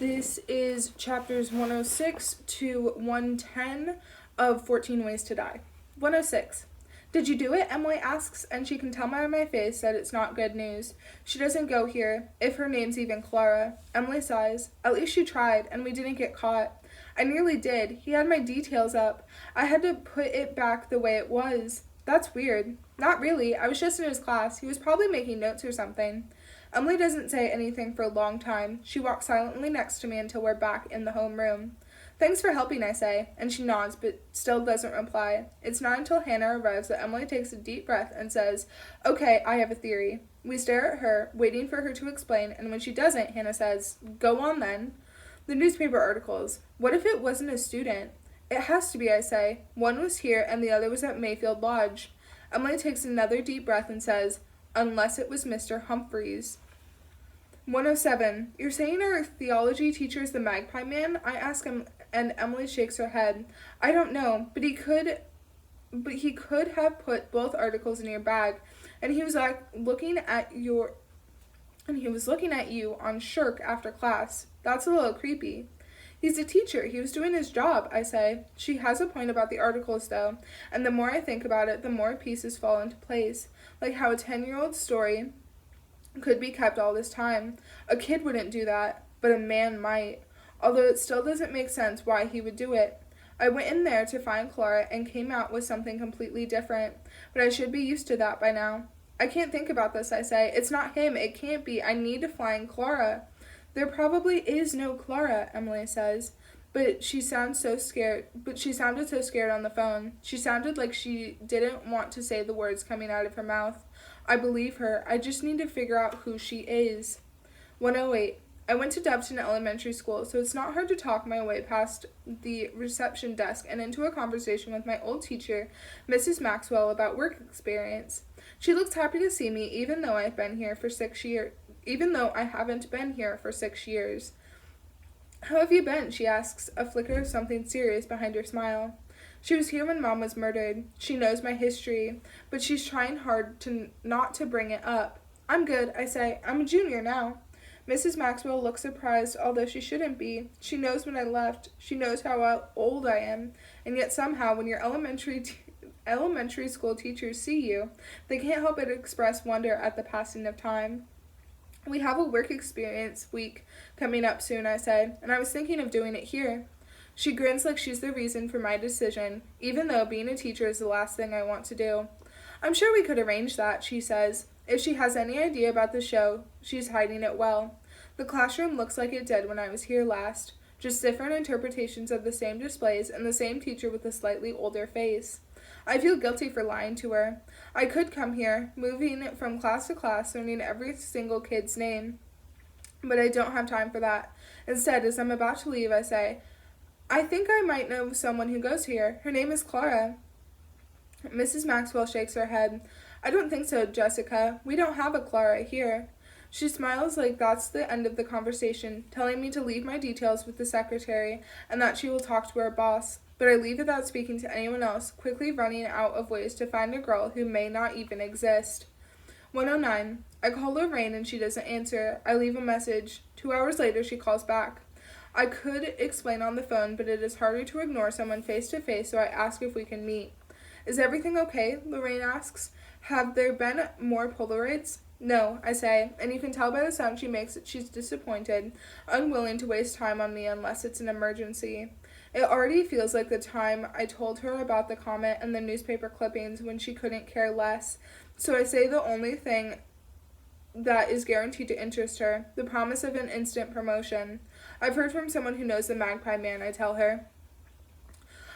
This is chapters 106 to 110 of 14 Ways to Die. 106. Did you do it? Emily asks, and she can tell by my face that it's not good news. She doesn't go here, if her name's even Clara. Emily sighs. At least she tried, and we didn't get caught. I nearly did. He had my details up. I had to put it back the way it was. That's weird. Not really. I was just in his class. He was probably making notes or something. Emily doesn't say anything for a long time. She walks silently next to me until we're back in the homeroom. Thanks for helping, I say, and she nods but still doesn't reply. It's not until Hannah arrives that Emily takes a deep breath and says, "Okay, I have a theory." We stare at her, waiting for her to explain, and when she doesn't, Hannah says, "Go on then." The newspaper articles. What if it wasn't a student? It has to be, I say. One was here and the other was at Mayfield Lodge. Emily takes another deep breath and says, "Unless it was Mr. Humphreys." 107. You're saying our theology teacher is the Magpie Man? I ask him, and Emily shakes her head. I don't know, but he could have put both articles in your bag, and he was looking at you on Shirk after class. That's a little creepy. He's a teacher. He was doing his job, I say. She has a point about the articles, though, and the more I think about it, the more pieces fall into place, like how a 10-year-old story could be kept all this time. A kid wouldn't do that, but a man might, although it still doesn't make sense why he would do it. I went in there to find Clara and came out with something completely different, but I should be used to that by now. I can't think about this, I say. It's not him. It can't be. I need to find Clara. There probably is no Clara, Emily says. She sounded so scared on the phone. She sounded like she didn't want to say the words coming out of her mouth. I believe her. I just need to figure out who she is. 108. I went to Doveton Elementary School, so it's not hard to talk my way past the reception desk and into a conversation with my old teacher, Mrs. Maxwell, about work experience. She looks happy to see me, even though I haven't been here for 6 years. How have you been? She asks, a flicker of something serious behind her smile. She was here when Mom was murdered. She knows my history, but she's trying hard not to bring it up. I'm good, I say. I'm a junior now. Mrs. Maxwell looks surprised, although she shouldn't be. She knows when I left. She knows how old I am, and yet somehow when your elementary school teachers see you, they can't help but express wonder at the passing of time. We have a work experience week coming up soon, I say, and I was thinking of doing it here. She grins like she's the reason for my decision, even though being a teacher is the last thing I want to do. I'm sure we could arrange that, she says. If she has any idea about the show, she's hiding it well. The classroom looks like it did when I was here last, just different interpretations of the same displays and the same teacher with a slightly older face. I feel guilty for lying to her. I could come here, moving from class to class, learning every single kid's name. But I don't have time for that. Instead, as I'm about to leave, I say, I think I might know someone who goes here. Her name is Clara. Mrs. Maxwell shakes her head. I don't think so, Jessica. We don't have a Clara here. She smiles like that's the end of the conversation, telling me to leave my details with the secretary and that she will talk to her boss. But I leave without speaking to anyone else, quickly running out of ways to find a girl who may not even exist. 109. I call Lorraine and she doesn't answer. I leave a message. 2 hours later, she calls back. I could explain on the phone, but it is harder to ignore someone face to face, so I ask if we can meet. Is everything okay? Lorraine asks. Have there been more Polaroids? No, I say, and you can tell by the sound she makes that she's disappointed, unwilling to waste time on me unless it's an emergency. It already feels like the time I told her about the comment and the newspaper clippings when she couldn't care less, so I say the only thing that is guaranteed to interest her, the promise of an instant promotion. I've heard from someone who knows the Magpie Man, I tell her.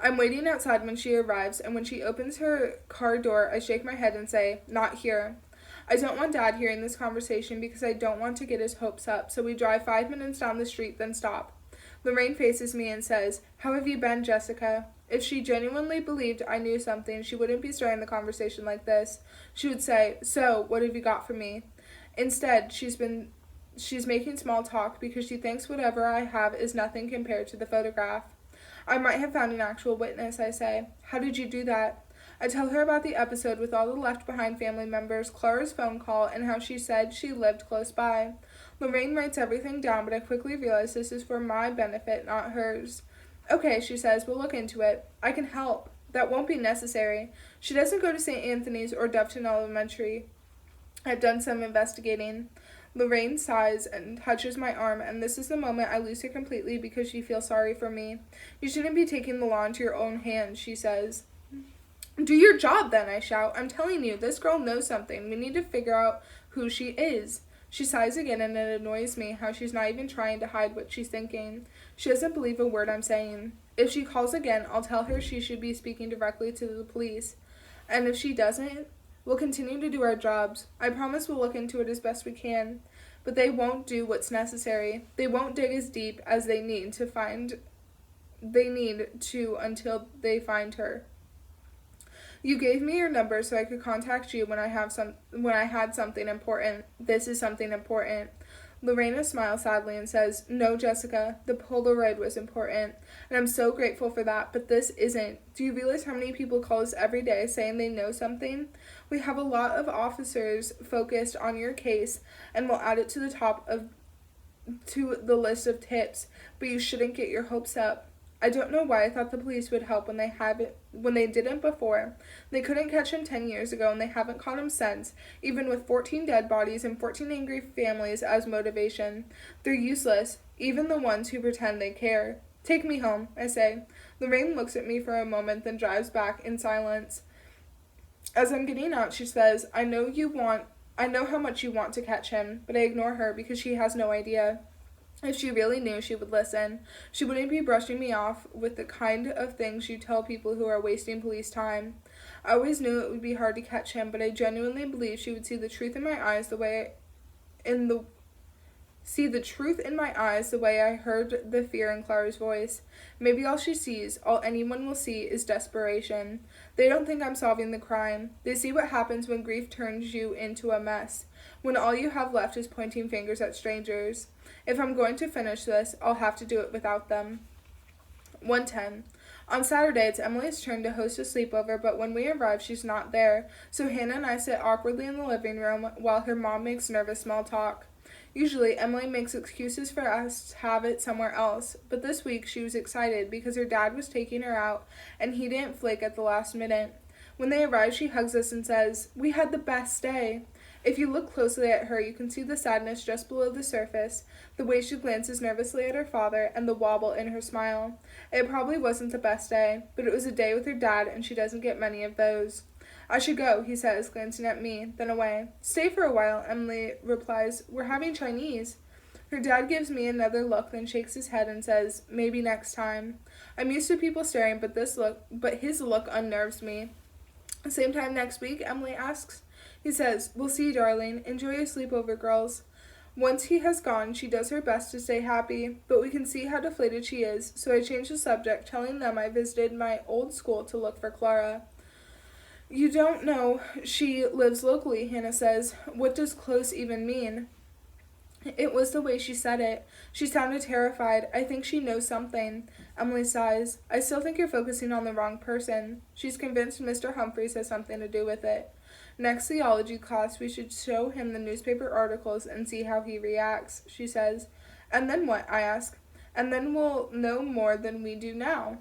I'm waiting outside when she arrives, and when she opens her car door, I shake my head and say, not here. I don't want Dad hearing this conversation because I don't want to get his hopes up, so we drive 5 minutes down the street, then stop. Lorraine faces me and says, How have you been, Jessica? If she genuinely believed I knew something, she wouldn't be starting the conversation like this. She would say, So, what have you got for me? Instead, she's making small talk because she thinks whatever I have is nothing compared to the photograph. I might have found an actual witness, I say. How did you do that? I tell her about the episode with all the left-behind family members, Clara's phone call, and how she said she lived close by. Lorraine writes everything down, but I quickly realize this is for my benefit, not hers. Okay, she says, we'll look into it. I can help. That won't be necessary. She doesn't go to St. Anthony's or Dufton Elementary. I've done some investigating. Lorraine sighs and touches my arm, and this is the moment I lose her completely because she feels sorry for me. You shouldn't be taking the law into your own hands, she says. Do your job then, I shout. I'm telling you, this girl knows something. We need to figure out who she is. She sighs again, and it annoys me how she's not even trying to hide what she's thinking. She doesn't believe a word I'm saying. If she calls again, I'll tell her she should be speaking directly to the police. And if she doesn't, we'll continue to do our jobs. I promise we'll look into it as best we can. But they won't do what's necessary. They won't dig as deep as they need to until they find her. You gave me your number so I could contact you when I had something important. This is something important. Lorena smiles sadly and says, No, Jessica, the Polaroid was important, and I'm so grateful for that, but this isn't. Do you realize how many people call us every day saying they know something? We have a lot of officers focused on your case, and we'll add it to the list of tips, but you shouldn't get your hopes up. I don't know why I thought the police would help when they didn't before. They couldn't catch him 10 years ago, and they haven't caught him since, even with 14 dead bodies and 14 angry families as motivation. They're useless, even the ones who pretend they care. Take me home, I say. Lorraine looks at me for a moment, then drives back in silence. As I'm getting out, she says, I know how much you want to catch him, but I ignore her because she has no idea. If she really knew, she would listen. She wouldn't be brushing me off with the kind of things you tell people who are wasting police time. I always knew it would be hard to catch him, but I genuinely believe she would see the truth in my eyes the way I heard the fear in Clara's voice. Maybe all she sees, all anyone will see, is desperation. They don't think I'm solving the crime. They see what happens when grief turns you into a mess, when all you have left is pointing fingers at strangers. If I'm going to finish this, I'll have to do it without them. 1:10. On Saturday, it's Emily's turn to host a sleepover, but when we arrive, she's not there, so Hannah and I sit awkwardly in the living room while her mom makes nervous small talk. Usually, Emily makes excuses for us to have it somewhere else, but this week she was excited because her dad was taking her out, and he didn't flake at the last minute. When they arrive, she hugs us and says, We had the best day. If you look closely at her, you can see the sadness just below the surface, the way she glances nervously at her father, and the wobble in her smile. It probably wasn't the best day, but it was a day with her dad, and she doesn't get many of those. I should go, he says, glancing at me, then away. Stay for a while, Emily replies. We're having Chinese. Her dad gives me another look, then shakes his head and says, Maybe next time. I'm used to people staring, but his look unnerves me. Same time next week, Emily asks. He says, We'll see, darling. Enjoy your sleepover, girls. Once he has gone, she does her best to stay happy, but we can see how deflated she is, so I change the subject, telling them I visited my old school to look for Clara. You don't know she lives locally, Hannah says. What does close even mean? It was the way she said it. She sounded terrified. I think she knows something. Emily sighs. I still think you're focusing on the wrong person. She's convinced Mr. Humphreys has something to do with it. Next theology class, we should show him the newspaper articles and see how he reacts, she says. And then what? I ask. And then we'll know more than we do now.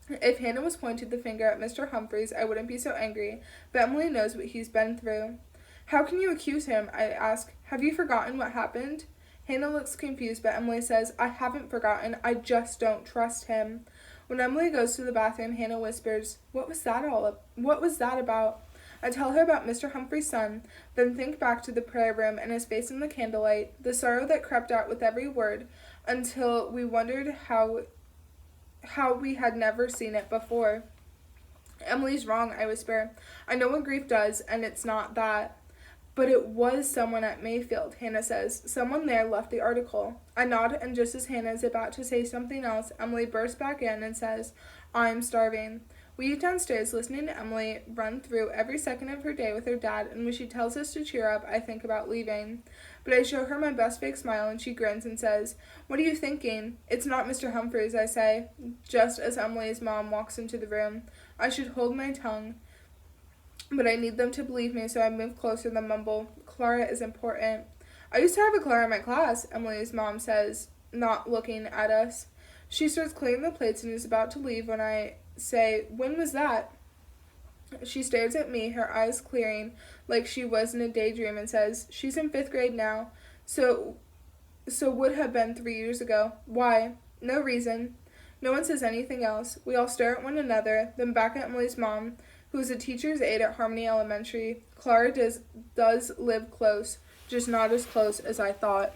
If Hannah was pointing the finger at Mr. Humphreys, I wouldn't be so angry, but Emily knows what he's been through. How can you accuse him? I ask. Have you forgotten what happened? Hannah looks confused, but Emily says, I haven't forgotten. I just don't trust him. When Emily goes to the bathroom, Hannah whispers, What was that about? I tell her about Mr. Humphrey's son, then think back to the prayer room and his face in the candlelight, the sorrow that crept out with every word, until we wondered how we had never seen it before. Emily's wrong, I whisper. I know what grief does, and it's not that. But it was someone at Mayfield, Hannah says. Someone there left the article. I nod, and just as Hannah is about to say something else, Emily bursts back in and says, I'm starving. We eat downstairs, listening to Emily run through every second of her day with her dad, and when she tells us to cheer up, I think about leaving. But I show her my best fake smile, and she grins and says, What are you thinking? It's not Mr. Humphreys, I say, just as Emily's mom walks into the room. I should hold my tongue, but I need them to believe me, so I move closer and mumble, Clara is important. I used to have a Clara in my class, Emily's mom says, not looking at us. She starts clearing the plates and is about to leave when I say, "When was that?" She stares at me, her eyes clearing like she was in a daydream, and says, "She's in 5th grade now, so would have been 3 years ago. Why?" "No reason." No one says anything else. We all stare at one another, then back at Emily's mom, who is a teacher's aide at Harmony Elementary. Clara does live close, just not as close as I thought.